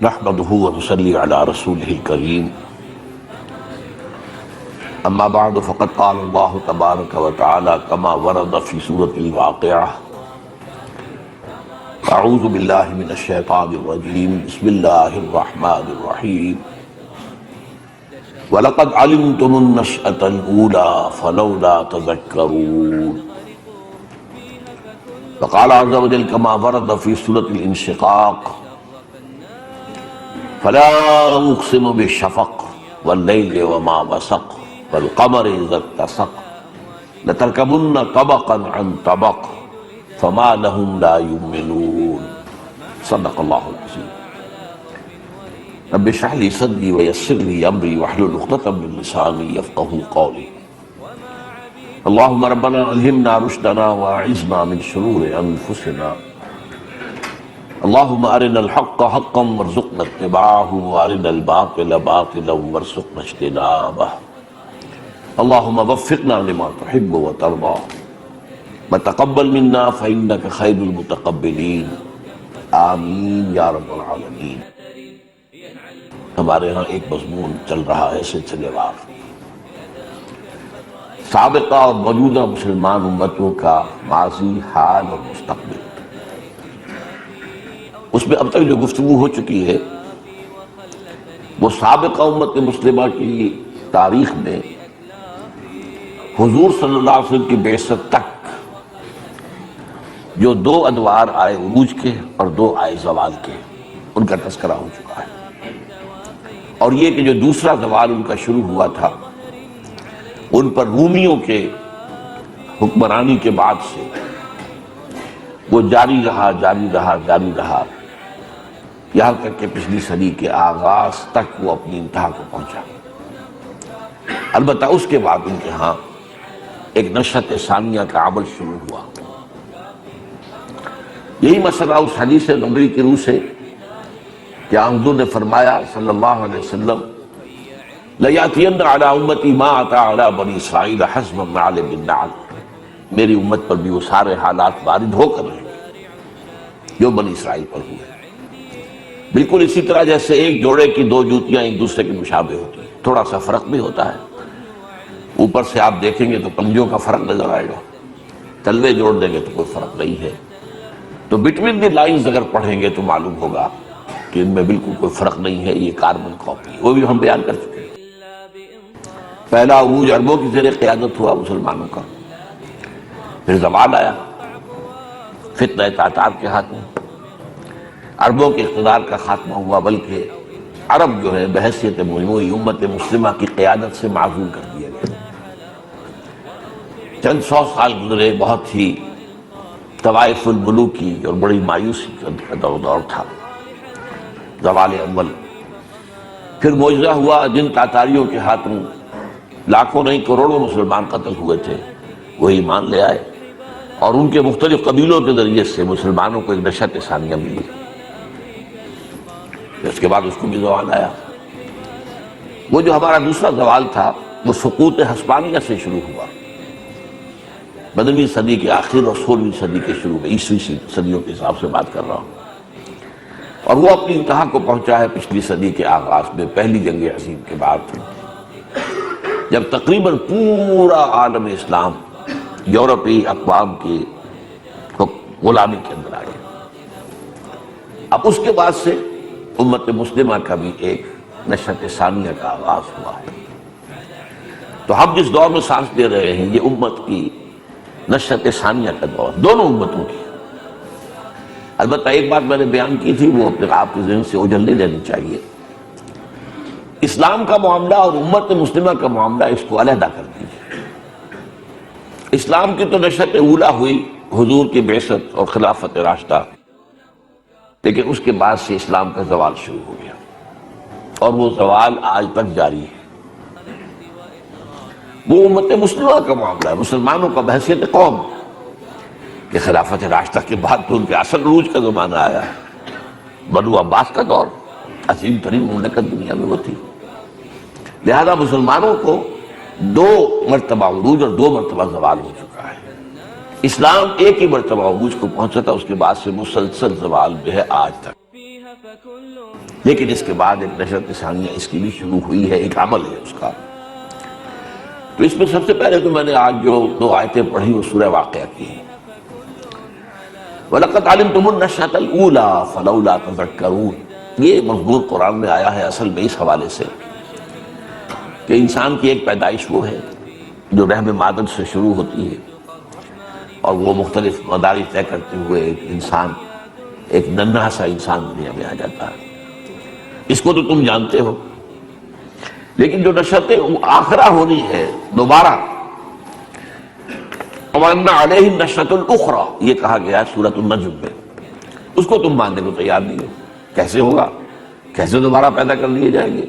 نحمده ونصلي على رسوله الكريم اما بعد فقد قال الله تبارك وتعالى كما ورد في سورة الواقعة اعوذ بالله من الشيطان الرجيم بسم الله الرحمن الرحيم وَلَقَدْ عَلِمْتُمُ النَّشْأَةَ الْأُولَى فَلَوْلَا تَذَكَّرُونَ وقال عز وجل كما ورد في سورة الانشقاق فلا أقسم بالشفق والليل وما وسق والقمر إذا اتسق لتركبن طبقا عن طبق فما لهم لا يؤمنون صدق الله العظيم رب اشرح لي صدري ويسر لي امري واحلل عقدة من لساني يفقهوا قولي اللهم ربنا الهمنا رشدنا واعذنا من شرور انفسنا اللهم ارنا الحق حقا وارزقنا اتباعه وارنا الباطل باطلا وارزقنا اجتنابه اللهم وفقنا لما تحب وترضى وتقبل منا فانك خير المتقبلين آمین یا رب العالمین۔ ہمارے ہاں ایک مضمون چل رہا ہے سلسلے وار سابقہ اور موجودہ مسلمان امتوں کا ماضی، حال اور مستقبل۔ اس میں اب تک جو گفتگو ہو چکی ہے وہ سابقہ امت مسلمہ کی تاریخ میں حضور صلی اللہ علیہ وسلم کی بعثت تک جو دو ادوار آئے عروج کے اور دو آئے زوال کے، ان کا تذکرہ ہو چکا ہے۔ اور یہ کہ جو دوسرا زوال ان کا شروع ہوا تھا ان پر رومیوں کے حکمرانی کے بعد سے وہ جاری رہا یہاں تک کہ پچھلی صدی کے آغاز تک وہ اپنی انتہا کو پہنچا۔ البتہ اس کے بعد ان کے ہاں ایک نشأت ثانیہ کا عمل شروع ہوا۔ یہی مسئلہ اس حدیث نبوی کی روح سے کہ حضور نے فرمایا صلی اللہ علیہ وسلم لَيَأْتِيَنَّ عَلَىٰ أُمَّتِي مَا أَتَىٰ عَلَىٰ بَنِي إِسْرَائِيلَ حَسْبًا نَعْلٍ بِالنَّعْلٍ، میری امت پر بھی وہ سارے حالات وارد ہو کر رہیں گے جو بنی اسرائیل پر ہوئے۔ بالکل اسی طرح جیسے ایک جوڑے کی دو جوتیاں ایک دوسرے کے مشابہ ہوتی ہیں، تھوڑا سا فرق بھی ہوتا ہے، اوپر سے آپ دیکھیں گے تو پنجوں کا فرق نظر آئے گا، تلوے جوڑ دیں گے تو کوئی فرق نہیں ہے، تو بٹوین دی لائنز اگر پڑھیں گے تو معلوم ہوگا کہ ان میں بالکل کوئی فرق نہیں ہے، یہ کاربن کاپی ہے، وہ بھی ہم بیان کر چکے ہیں۔ پہلا عروج عربوں کی زیر قیادت ہوا مسلمانوں کا، پھر زوال آیا فتنہ تاتار کے ہاتھ میں، عربوں کے اقتدار کا خاتمہ ہوا، بلکہ عرب جو ہے بحیثیت مجموعی امت مسلمہ کی قیادت سے معزول کر دیا گیا۔ چند سو سال گزرے، بہت ہی طوائف الملوک کی اور بڑی مایوسی کا دور تھا، زوال اول۔ پھر معجزہ ہوا، جن تاتاریوں کے ہاتھوں لاکھوں نہیں کروڑوں مسلمان قتل ہوئے تھے وہ ایمان لے آئے، اور ان کے مختلف قبیلوں کے ذریعے سے مسلمانوں کو ایک نشأت ثانیہ ملی۔ اس کے بعد اس کو بھی زوال آیا۔ وہ جو ہمارا دوسرا زوال تھا وہ سقوط ہسپانیہ سے شروع ہوا، مدنی صدی کے آخر اور 16ویں صدی کے شروع میں، عیسوی صدیوں کے حساب سے بات کر رہا ہوں، اور وہ اپنی انتہا کو پہنچا ہے پچھلی صدی کے آغاز میں، پہلی جنگ عظیم کے بعد، جب تقریباً پورا عالم اسلام یورپی اقوام کی غلامی کے اندر آ گیا۔ اب اس کے بعد سے امت مسلمہ کا بھی ایک نشأت ثانیہ کا آغاز ہوا ہے۔ تو ہم جس دور میں سانس لے رہے ہیں یہ امت کی نشأت ثانیہ کا دور، دونوں امتوں کی۔ البتہ ایک بات میں نے بیان کی تھی، وہ اپنے آپ کے ذہن سے اوجھل نہیں لینی چاہیے۔ اسلام کا معاملہ اور امت مسلمہ کا معاملہ اس کو علیحدہ کر دیجیے۔ اسلام کی تو نشأت اولیٰ ہوئی حضور کی بعثت اور خلافت راشدہ، لیکن اس کے بعد سے اسلام کا زوال شروع ہو گیا، اور وہ زوال آج تک جاری ہے۔ وہ امت مسلمہ کا معاملہ ہے، مسلمانوں کا بحیثیت قوم، کہ خلافت راشدہ کے بعد تو ان کے اصل عروج کا زمانہ آیا ہے، بنو عباس کا دور، عظیم ترین مملکت دنیا میں وہ تھی۔ لہذا مسلمانوں کو دو مرتبہ عروج اور دو مرتبہ زوال ہو چکا ہے۔ اسلام ایک ہی مرتبہ عروج کو پہنچا تھا، اس کے بعد سے مسلسل زوال جو ہے آج تک۔ لیکن اس کے بعد ایک نشرت ثانیہ اس کی بھی شروع ہوئی ہے، ایک عمل ہے اس کا۔ تو اس میں سب سے پہلے تو میں نے آج جو 2 آیتیں پڑھی وہ سورہ واقعہ کی ہیں۔ وَلَقَدْ عَلِمْتُمُ النَّشْأَةَ الْأُولَىٰ فَلَوْلَا تَذَكَّرُونَ، یہ مضمون قرآن میں آیا ہے اصل میں اس حوالے سے کہ انسان کی ایک پیدائش وہ ہے جو رحم مادر سے شروع ہوتی ہے، اور وہ مختلف مدارج طے کرتے ہوئے ایک انسان، ایک ننھا سا انسان دنیا میں آ جاتا ہے۔ اس کو تو تم جانتے ہو، لیکن جو نشأت آخرہ ہونی ہے دوبارہ، وَأَنَّ عَلَيْهِ النَّشْأَةَ الْأُخْرَى، یہ کہا گیا ہے سورۃ النجم میں، اس کو تم ماننے کو تیار نہیں ہو۔ کیسے ہوگا؟ کیسے دوبارہ پیدا کر لیے جائیں گے؟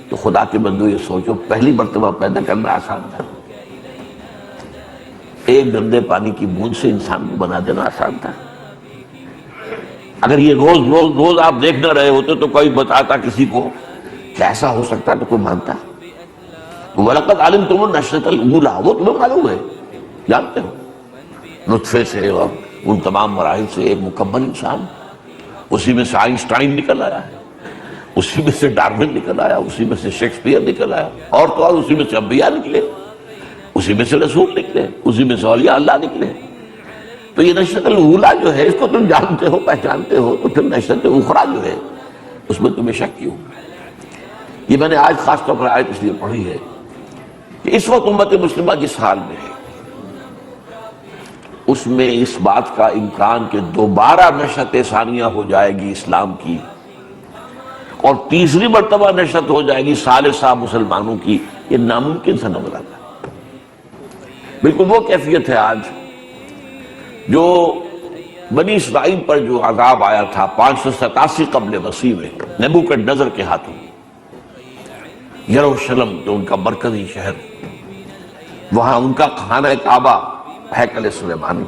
تو خدا کے بندو یہ سوچو، پہلی مرتبہ پیدا کرنا آسان تھا، ایک گندے پانی کی بوند سے انسان کو بنا دینا آسان تھا۔ اگر یہ روز روز روز آپ دیکھ نہ رہے ہوتے تو کوئی بتاتا کسی کو کہ ایسا ہو سکتا تو کوئی مانتا۔ وَلَقَدْ عَلِمْتُمُ النَّشْأَةَ الْأُولَىٰ، وہ تمہیں معلوم ہے، جانتے ہو، نطفے سے اور ان تمام مراحل سے ایک مکمل انسان، اسی میں سے آئنسٹائن نکل آیا ہے، اسی میں سے ڈارون نکل آیا، اسی میں سے شیکسپیئر نکل آیا، اور تو اور اسی میں سے انبیاء نکلے، اسی میں سے رسول نکلے، اسی میں سے اولیاء اللہ نکلے۔ تو یہ نشأت الاولیٰ جو ہے اس کو تم جانتے ہو، پہچانتے ہو، تو پھر نشأت اخریٰ جو ہے اس میں تمہیں شک کیوں؟ یہ میں نے آج خاص طور پر آیت اس لیے پڑھی ہے کہ اس وقت امت مسلمہ جس حال میں ہے اس میں اس بات کا امکان کہ دوبارہ نشأت ثانیہ ہو جائے گی اسلام کی، اور تیسری مرتبہ نشأت ہو جائے گی ثالثہ مسلمانوں کی، یہ ناممکن سا نظر آتا ہے۔ بالکل وہ کیفیت ہے آج جو بنی اسرائیل پر جو عذاب آیا تھا 587 قبل مسیح میں نبوکڈنضر کے ہاتھوں، یروشلم جو ان کا مرکزی شہر، وہاں ان کا خانہ کعبہ، ہیکل سلیمانی،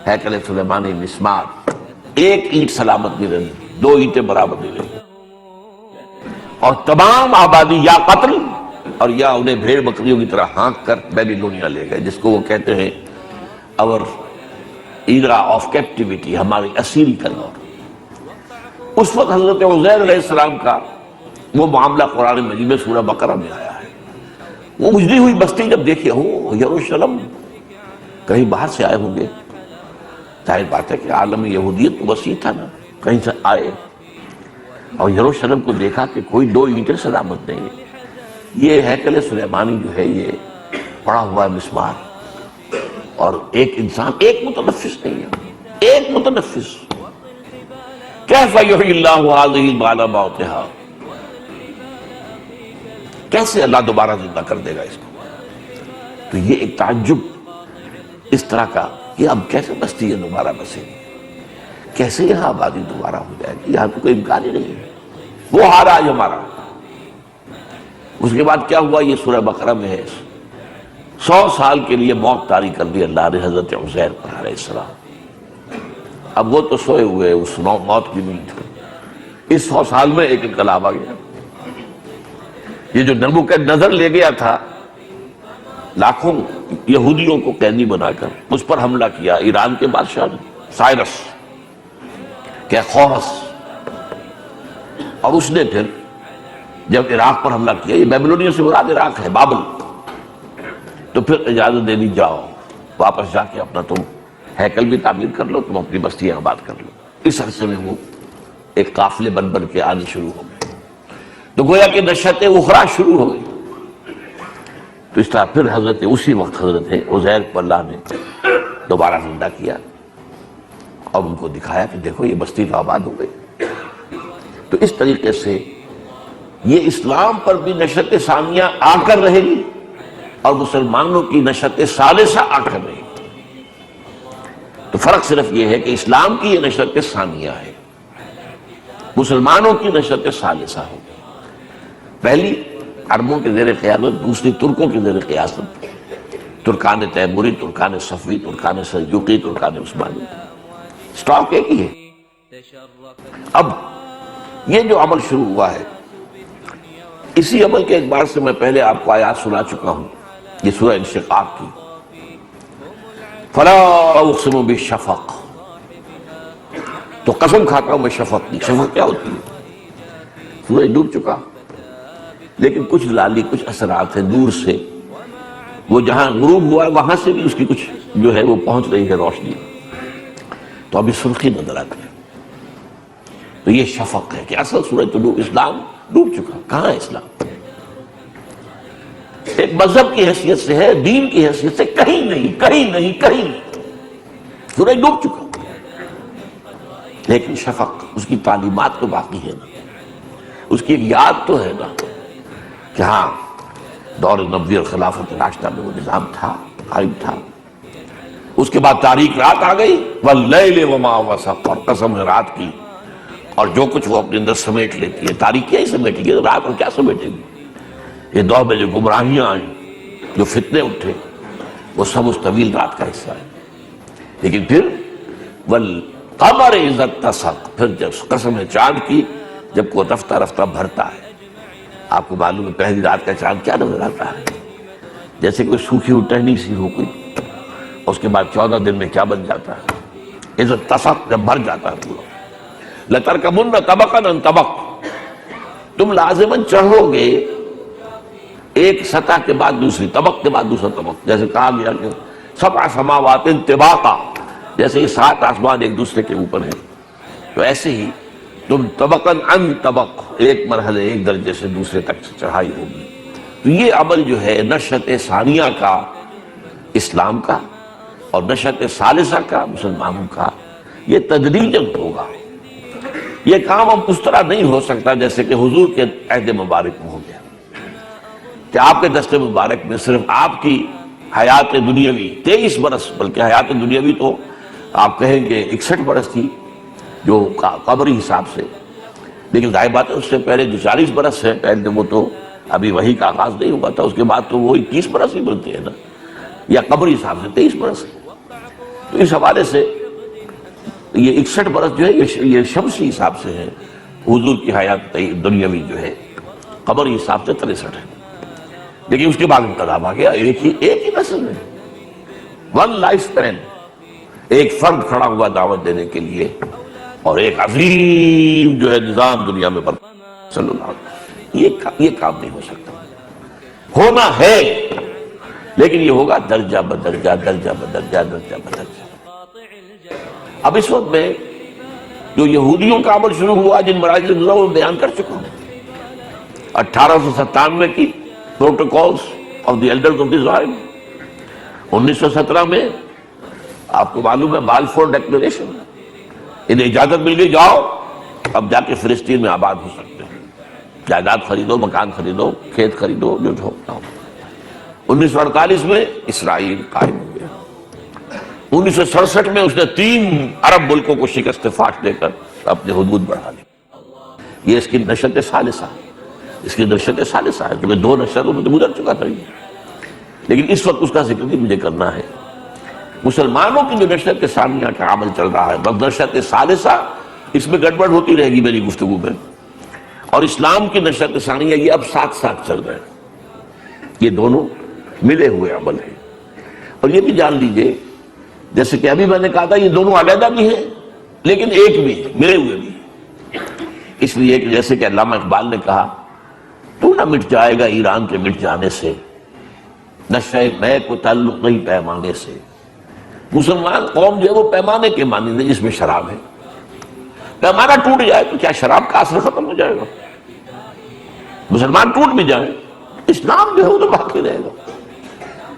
ہیکل سلیمانی مسمار، ایک اینٹ سلامت نہیں رہی، 2 اینٹیں برابر نہیں رہی، اور تمام آبادی یا قتل اور یا انہیں بھیڑ بکریوں کی طرح ہانک کر بیبیلونیا لے گئے، جس کو وہ کہتے ہیں اور ایرا آف کیپٹیویٹی، ہماری اسیری کا دور۔ اس وقت حضرت عزیر علیہ السلام کا وہ معاملہ قرآن مجید میں سورہ بقرہ میں آیا ہے۔ وہ اجڑی ہوئی بستی جب دیکھے، ہو یروشلم، کہیں باہر سے آئے ہوں گے، ظاہر بات ہے کہ عالم یہودیت تو وسیع تھا نا، کہیں سے آئے اور یروشلم کو دیکھا کہ کوئی 2 اینٹیں سلامت نہیں ہے، یہ ہیکل سلیمانی جو ہے یہ پڑا ہوا ہے مسمار، اور ایک انسان، ایک متنفس نہیں ہے، ایک متنفس۔ کیف یحیی اللہ ہذہ بعد موتہا، کیسے اللہ دوبارہ زندہ کر دے گا اس کو؟ تو یہ ایک تعجب اس طرح کا کہ اب کیسے بستی ہے دوبارہ بسے گی، کیسے یہاں آبادی دوبارہ ہو جائے گی، یہاں تو کوئی امکان ہی نہیں ہے۔ وہ ہارا آج ہمارا۔ اس کے بعد کیا ہوا؟ یہ سورہ بقرہ میں ہے، 100 سال کے لیے موت طاری کر دی اللہ نے حضرت عزیر پر علیہ السلام۔ اب وہ تو سوئے ہوئے اس موت کی نیند، اس 100 سال میں ایک انقلاب آ گیا۔ یہ جو نبوکدنضر لے گیا تھا لاکھوں یہودیوں کو قیدی بنا کر، اس پر حملہ کیا ایران کے بادشاہ نے، سائرس کہ خورس، اور اس نے پھر جب عراق پر حملہ کیا، یہ بیبلونیا سے مراد عراق ہے، بابل، تو پھر اجازت دے دی، جاؤ واپس جا کے اپنا تم ہیکل بھی تعمیر کر لو، تم اپنی بستیاں آباد کر لو۔ اس عرصے میں وہ ایک قافلے بن بن کے آنے شروع ہو گئے، تو گویا کہ نشأت اخریٰ شروع ہو گئی۔ تو اس طرح پھر اسی وقت حضرت عزیر کو اللہ نے دوبارہ زندہ کیا اور ان کو دکھایا کہ دیکھو یہ بستی تو آباد ہو گئی۔ تو اس طریقے سے یہ اسلام پر بھی نشأت ثانیہ آ کر رہے گی اور مسلمانوں کی نشأت ثالثہ آ کر رہے گی۔ تو فرق صرف یہ ہے کہ اسلام کی یہ نشأت ثانیہ ہے، مسلمانوں کی نشأت ثالثہ ہوگی۔ پہلی عربوں کے زیر قیادت، دوسری ترکوں کے زیر قیادت، ترکان تیموری، Terken صفوی، Terken Seljuqi, Terken Usmani, stock ایک ہی ہے۔ اب یہ جو عمل شروع ہوا ہے، اسی عمل کے اعتبار سے میں پہلے آپ کو آیات سنا چکا ہوں، یہ سورہ انشقاق کی، فلا اقسم بالشفق، تو قسم کھاتا ہوں میں شفق کی. شفق کیا ہوتی ہے؟ سورج ڈوب چکا لیکن کچھ لالی کچھ اثرات ہیں دور سے، وہ جہاں غروب ہوا ہے وہاں سے بھی اس کی کچھ جو ہے وہ پہنچ رہی ہے روشنی، تو ابھی سرخی نظر آتی ہے. تو یہ شفق ہے کہ اصل سورج تو اسلام ڈوب چکا. کہاں ہے اسلام؟ ایک مذہب کی حیثیت سے ہے، دین کی حیثیت سے کہیں نہیں، کہیں نہیں، کہیں نہیں. سورج ڈوب چکا لیکن شفق، اس کی تعلیمات تو باقی ہے نا، اس کی ایک یاد تو ہے نا کہ ہاں دور نبوی اور خلافت راشدہ میں وہ نظام تھا، قائم تھا. اس کے بعد تاریک رات آ گئی، واللیل وما وسق، اور قسم ہے رات کی اور جو کچھ وہ اپنے اندر سمیٹ لیتی ہے. تاریک کیا ہی سمیٹے گی، رات اور کیا سمیٹے گی؟ یہ دور میں جو گمراہیاں آئیں، جو فتنے اٹھے، وہ سب اس طویل رات کا حصہ ہے. لیکن پھر والقمر اذا اتسق، پھر جب قسم ہے چاند کی جب وہ رفتہ رفتہ بھرتا ہے. آپ کو معلوم ہے پہلی رات کا چاند کیا نظر آتا ہے؟ جیسے کوئی سوکھی ہوئی ٹہنی سی ہو کوئی، اس کے بعد 14 دن میں کیا بن جاتا ہے؟ اذا اتسق، جب بھر جاتا ہے پورا. لَتَرْكَبُنَّ طَبَقًا عَنْ طَبَقٍ، تم لازماً چڑھو گے ایک سطح کے بعد دوسری، طبق کے بعد دوسرا طبق. جیسے کہا گیا کہ سبع سماوات طباقا، جیسے یہ 7 آسمان ایک دوسرے کے اوپر ہیں، تو ایسے ہی تم طبقاً عن طبق، ایک مرحلے ایک درجے سے دوسرے تک چڑھائی ہوگی. تو یہ عمل جو ہے نشأت ثانیہ کا اسلام کا اور نشأت ثالثہ کا مسلمانوں کا، یہ تدریجاً ہوگا. یہ کام اب اس طرح نہیں ہو سکتا جیسے کہ حضور کے عہد مبارک میں ہو گیا کہ آپ کے دست مبارک میں صرف آپ کی حیات دنیاوی 23 برس، بلکہ حیات دنیاوی تو آپ کہیں گے 61 برس تھی جو قبری حساب سے، لیکن ظاہر بات ہے اس سے پہلے جو 40 برس ہے، پہلے وہ تو ابھی وحی کا آغاز نہیں ہوا تھا، اس کے بعد تو وہ 21 برس ہی بنتے ہیں نا، یا قبری حساب سے 23 برس ہے. تو اس حوالے سے یہ 61 برس جو ہے یہ شمسی حساب سے ہے. حضور کی حیات دنیاوی جو ہے قبری حساب سے 63 ہے. لیکن اس کے بعد انقلاب آ گیا، ایک ہی نسل میں ون لائف سپین، ایک فرد کھڑا ہوا دعوت دینے کے لیے، اور ایک عظیم جو ہے نظام دنیا میں برپا صلی اللہ علیہ وسلم. یہ کام نہیں ہو سکتا. ہونا ہے لیکن یہ ہوگا درجہ بدرجہ، درجہ بدرجہ، درجہ بدرجہ. اب اس وقت میں جو یہودیوں کا عمل شروع ہوا جن مراحل سے وہ بیان کر چکا ہوں. 1897 کی protocols of the elders of Israel, 1917 میں آپ کو معلوم ہے بالفور ڈیکلریشن، انہیں اجازت مل گئی جاؤ اب جا کے فلسطین میں آباد ہو سکتے ہیں، جائیداد خریدو، مکان خریدو، کھیت خریدو، جو ہوتا. 1948 میں اسرائیل قائم ہو گیا. 1967 میں اس نے 3 عرب ملکوں کو شکست فاش دے کر اپنے حدود بڑھا لی. یہ اس کی نشأت ثالثہ، اس کی نشأت ثالثہ ہے، کیونکہ 2 نشأتوں میں تو گزر چکا تھا یہ. لیکن اس وقت اس کا ذکر بھی مجھے کرنا ہے. مسلمانوں کی جو نشأت ثانیہ کا عمل چل رہا ہے، بس نشأت ثالثہ اس میں گڑبڑ ہوتی رہے گی میری گفتگو میں، اور اسلام کی نشأت ثانیہ یہ اب ساتھ ساتھ چل رہے ہیں. یہ دونوں ملے ہوئے عمل ہیں. اور یہ بھی جان لیجئے جیسے کہ ابھی میں نے کہا تھا یہ دونوں علیحدہ بھی ہیں لیکن ایک بھی ہے، ملے ہوئے بھی ہیں. اس لیے کہ جیسے کہ علامہ اقبال نے کہا، تو نہ مٹ جائے گا ایران کے مٹ جانے سے، نشہ میں کو تعلق نہیں پیمانے سے. مسلمان قوم جو ہے وہ پیمانے کے مانند ہے جس میں شراب ہے. پیمانہ ٹوٹ جائے تو کیا شراب کا اثر ختم ہو جائے گا؟ مسلمان ٹوٹ بھی جائے اسلام جو ہے وہ تو باقی رہے گا.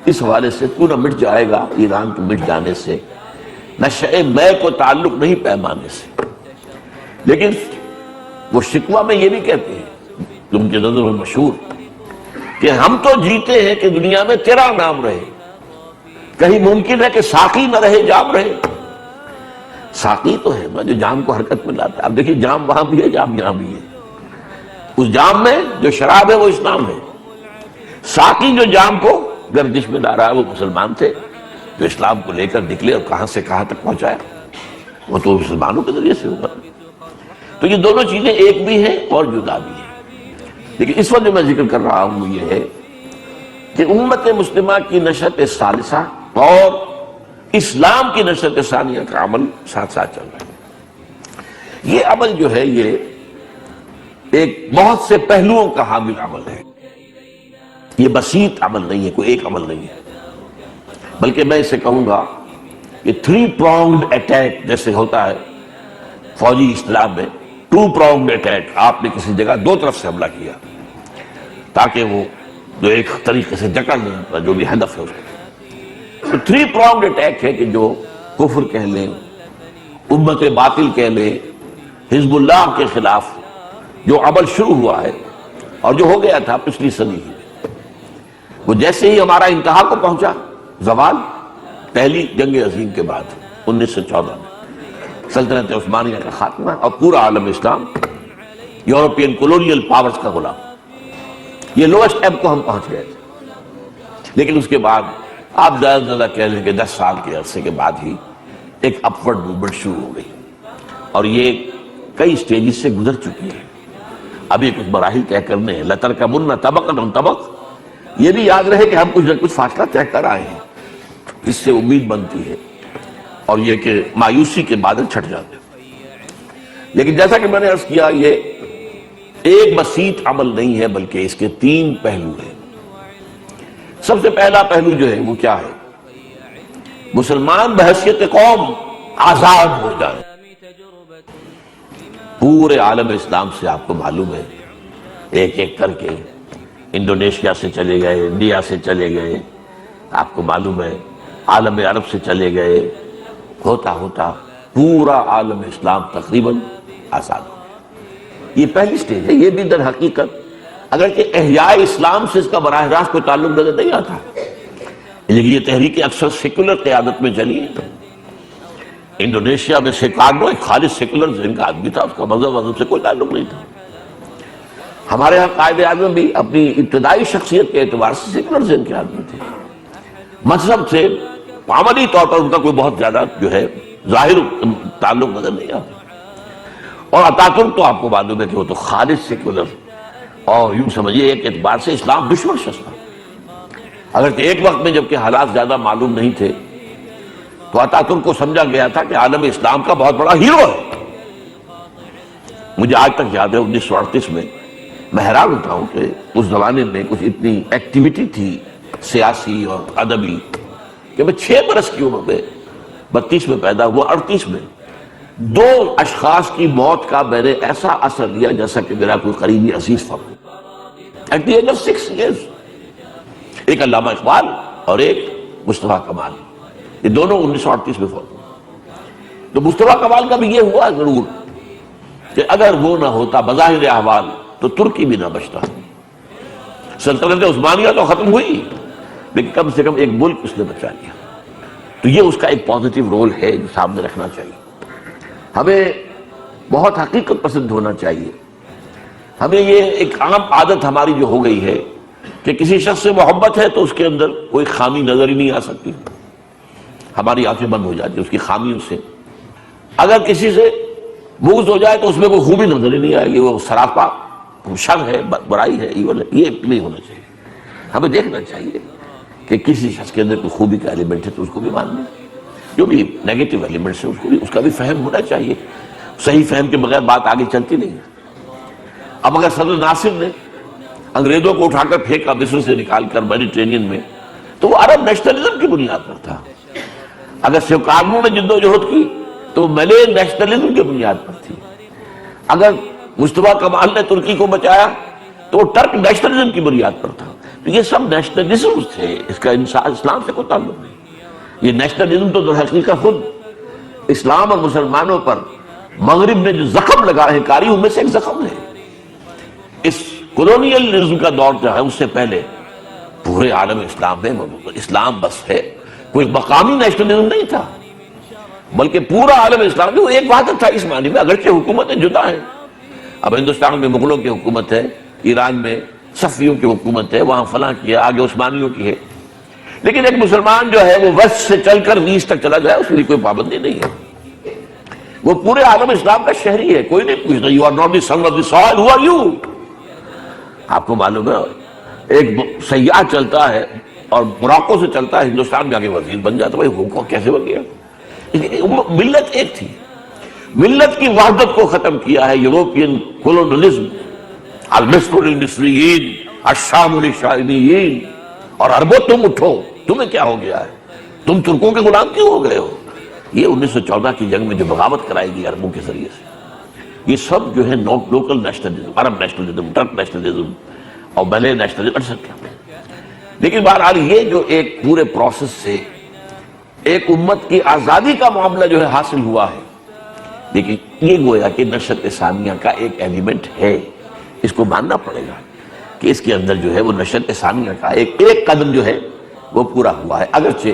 اس حوالے سے تو نہ مٹ جائے گا ایران کے مٹ جانے سے، نشہ میں کو تعلق نہیں پیمانے سے. لیکن وہ شکوہ میں یہ بھی کہتے ہیں تم کے نظر میں مشہور کہ ہم تو جیتے ہیں کہ دنیا میں تیرا نام رہے، کہیں ممکن ہے کہ ساقی نہ رہے جام رہے. ساقی تو ہے نا جو جام کو حرکت میں لاتا ہے. اب دیکھیے جام وہاں بھی ہے، جام یہاں بھی ہے. اس جام میں جو شراب ہے وہ اسلام ہے. ساقی جو جام کو گردش میں لا رہا ہے وہ مسلمان تھے جو اسلام کو لے کر نکلے اور کہاں سے کہاں تک پہنچایا، وہ تو مسلمانوں کے ذریعے سے ہوگا. تو یہ دونوں چیزیں ایک بھی ہیں اور جدا بھی ہیں. لیکن اس وقت جو میں ذکر کر رہا ہوں وہ یہ ہے کہ امت مسلمہ کی نشأت ثالثہ اور اسلام کی نشأت ثانیہ کا عمل ساتھ ساتھ چل رہا ہے. یہ عمل جو ہے یہ ایک بہت سے پہلوؤں کا حامل عمل ہے، یہ بسیط عمل نہیں ہے، کوئی ایک عمل نہیں ہے، بلکہ میں اسے کہوں گا کہ 3 pronged اٹیک جیسے ہوتا ہے فوجی اصطلاح میں، 2 pronged اٹیک، آپ نے کسی جگہ 2 طرف سے حملہ کیا تاکہ وہ جو ایک طریقے سے جکڑ لیں جو بھی ہدف ہے اس کو، تو 3 pronged اٹیک ہے کہ جو کفر کہہ لیں، امت باطل کہہ لیں، حزب اللہ کے خلاف جو عمل شروع ہوا ہے اور جو ہو گیا تھا پچھلی صدی میں، وہ جیسے ہی ہمارا انتہا کو پہنچا زوال، پہلی جنگ عظیم کے بعد 1914 میں سلطنت عثمانیہ کا خاتمہ اور پورا عالم اسلام یورپین کولونیل پاورز کا غلام، یہ لوسٹ ایب کو ہم پہنچ گئے تھے۔ لیکن اس کے بعد آپ زیادہ کہہ لیں کہ 10 سال کے عرصے کے بعد ہی ایک اپورڈ موومنٹ شروع ہو گئی، اور یہ کئی سٹیجز سے گزر چکی ہے، ابھی کچھ مراحل طے کرنے ہیں۔ لَتَرْكَبُنَّ طَبَقًا عَنْ طَبَقٍ، یہ بھی یاد رہے کہ ہم کچھ نہ کچھ فاصلہ طے کر آئے ہیں، اس سے امید بنتی ہے، اور یہ کہ مایوسی کے بادل چھٹ جاتے ہیں۔ لیکن جیسا کہ میں نے عرض کیا، یہ ایک بسیط عمل نہیں ہے بلکہ اس کے 3 پہلو ہیں۔ سب سے پہلا پہلو جو ہے وہ کیا ہے؟ مسلمان بحیثیت قوم آزاد ہو جائیں۔ پورے عالم اسلام سے آپ کو معلوم ہے ایک ایک کر کے انڈونیشیا سے چلے گئے، انڈیا سے چلے گئے، آپ کو معلوم ہے عالم عرب سے چلے گئے، ہوتا ہوتا پورا عالم اسلام تقریباً آزاد ہو گیا۔ یہ پہلی سٹیج ہے، یہ بھی در حقیقت اگرچہ احیاء اسلام سے اس کا براہ راست کوئی تعلق نظر نہیں آتا، لیکن یہ تحریکیں اکثر سیکولر قیادت میں چلی ہیں۔ انڈونیشیا میں سیکارنو ایک خالص سیکولر ذہن کا آدمی تھا، اس کا مذہب سے کوئی تعلق نہیں تھا۔ ہمارے ہاں قائد اعظم بھی اپنی ابتدائی شخصیت کے اعتبار سے سیکولر ذہن کے آدمی تھے، مذہب سے عملی طور پر ان کا کوئی بہت زیادہ جو ہے ظاہر تعلق نظر نہیں آتا۔ اور اتاتورک تو آپ کو معلوم ہے کہ وہ تو خالص سیکولر اور یوں سمجھیے ایک اعتبار سے اسلام دشمن شخص تھا، اگرچہ ایک وقت میں جبکہ حالات زیادہ معلوم نہیں تھے تو اتاتورک کو سمجھا گیا تھا کہ عالم اسلام کا بہت بڑا ہیرو ہے۔ مجھے آج تک یاد ہے 1938 میں میں حیران ہوتا ہوں کہ اس زمانے میں کچھ اتنی ایکٹیویٹی تھی سیاسی اور ادبی کہ میں 6 برس کی عمر میں 32 میں پیدا ہوا، 38 میں 2 اشخاص کی موت کا میں نے ایسا اثر لیا جیسا کہ میرا کوئی قریبی عزیز تھا۔ At the age of 6 years, ایک علامہ اقبال اور ایک مصطفیٰ کمال، یہ دونوں 1938 میں فوت ہوئے۔ تو مصطفیٰ کمال کا بھی یہ ہوا ضرور کہ اگر وہ نہ ہوتا بظاہر احوال تو ترکی بھی نہ بچتا، سلطنت عثمانیہ تو ختم ہوئی لیکن کم سے کم ایک ملک اس نے بچا لیا۔ تو یہ اس کا ایک پازیٹیو رول ہے جو سامنے رکھنا چاہیے۔ ہمیں بہت حقیقت پسند ہونا چاہیے۔ ہمیں یہ ایک عام عادت ہماری جو ہو گئی ہے کہ کسی شخص سے محبت ہے تو اس کے اندر کوئی خامی نظر ہی نہیں آ سکتی، ہماری آنکھیں بند ہو جاتی اس کی خامیوں سے۔ اگر کسی سے بغض ہو جائے تو اس میں کوئی خوبی نظر ہی نہیں آئے گی، وہ سراپا شر ہے، برائی ہے، ایول ہے۔ یہ نہیں ہونا چاہیے۔ ہمیں دیکھنا چاہیے کہ کسی شخص کے اندر کوئی خوبی کا ایلیمنٹ ہے تو اس کو بھی مان لیں، جو بھی نیگیٹو ایلیمنٹس ہے اس کا بھی فہم ہونا چاہیے۔ صحیح فہم کے بغیر بات آگے چلتی نہیں ہے۔ اب اگر صدر ناصر نے انگریزوں کو اٹھا کر پھینکا مصر سے نکال کر میڈیٹرینین میں تو وہ عرب نیشنلزم کی بنیاد پر تھا۔ اگر سیکارنو نے جدوجہد کی تو وہ ملے نیشنلزم کی بنیاد پر تھی۔ اگر مصطفیٰ کمال نے ترکی کو بچایا تو وہ ٹرک نیشنلزم کی بنیاد پر تھا۔ تو یہ سب نیشنلزم تھے، اس کا اسلام سے کوئی تعلق نہیں۔ یہ نیشنلزم تو در حقیقت خود اسلام اور مسلمانوں پر مغرب نے جو زخم لگائے ہیں کاری، ان میں سے ایک زخم ہے۔ اس کولونیلزم کا دور جو ہے اس سے پہلے پورے عالم اسلام میں اسلام بس ہے، کوئی مقامی نیشنلزم نہیں تھا، بلکہ پورا عالم اسلام میں وہ ایک وحدت تھا اس معنی میں، اگرچہ حکومتیں جدا ہیں۔ اب ہندوستان میں مغلوں کی حکومت ہے، ایران میں صفویوں کی حکومت ہے، وہاں فلاں کی ہے، آگے عثمانیوں کی ہے، لیکن ایک مسلمان جو ہے وہ ویسٹ سے چل کر ایسٹ تک چلا جائے اس کے لیے کوئی پابندی نہیں ہے۔ وہ پورے عالم اسلام کا شہری ہے، کوئی نہیں پوچھتا you are not the son of the soil, who are you. آپ کو معلوم ہے ایک سیاح چلتا ہے اور موراکو سے چلتا ہے ہندوستان میں آگے وزیر بن جاتا ہے، بھائی حکومت کیسے بن گیا؟ ملت ایک تھی۔ ملت کی وحدت کو ختم کیا ہے یوروپین کولونلزم، المصر للمصریین الشام للشامیین، اور عربوں تم اٹھو، تمہیں کیا ہو گیا ہے، تم ترکوں کے غلام کیوں ہو گئے ہو؟ یہ 1914 کی جنگ میں جو بغاوت کرائی گئی عربوں کے ذریعے سے، یہ سب جو ہے لوکل نیشنلزم، عرب نیشنلزم، ٹرک نیشنلزم اور ملے نیشنلزم ایٹسٹرا۔ لیکن بہرحال یہ جو ایک پورے پروسیس سے ایک امت کی آزادی کا معاملہ جو ہے حاصل ہوا ہے، لیکن یہ گویا کہ نشأت ثانیہ کا ایک ایلیمنٹ ہے، اس کو ماننا پڑے گا کہ اس کے اندر جو ہے وہ نشأت ثانیہ کا ایک قدم جو ہے وہ پورا ہوا ہے۔ اگرچہ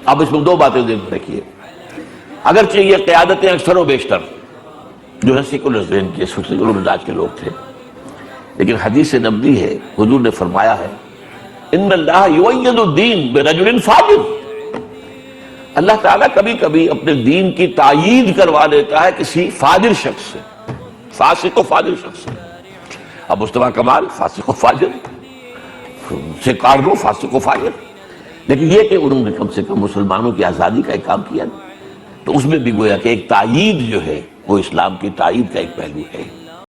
اب اس میں دو باتیں ذہن میں رکھیے، اگرچہ یہ قیادتیں اکثر و بیشتر جو ہے سیکولر ذہن کے، سیکولر مزاج کے لوگ تھے، لیکن حدیث نبوی ہے، حضور نے فرمایا ہے ان اللہ یؤید الدین برجل فاجر، اللہ تعالیٰ کبھی کبھی اپنے دین کی تائید کروا دیتا ہے کسی فاجر شخص سے، فاسق و فاجر شخص سے۔ اب مصطفیٰ کمال فاسق و فاجر سے کارنو، فاسق و فاجر، لیکن یہ کہ انہوں نے کم سے کم مسلمانوں کی آزادی کا ایک کام کیا، تو اس میں بھی گویا کہ ایک تائید جو ہے وہ اسلام کی تائید کا ایک پہلو ہے۔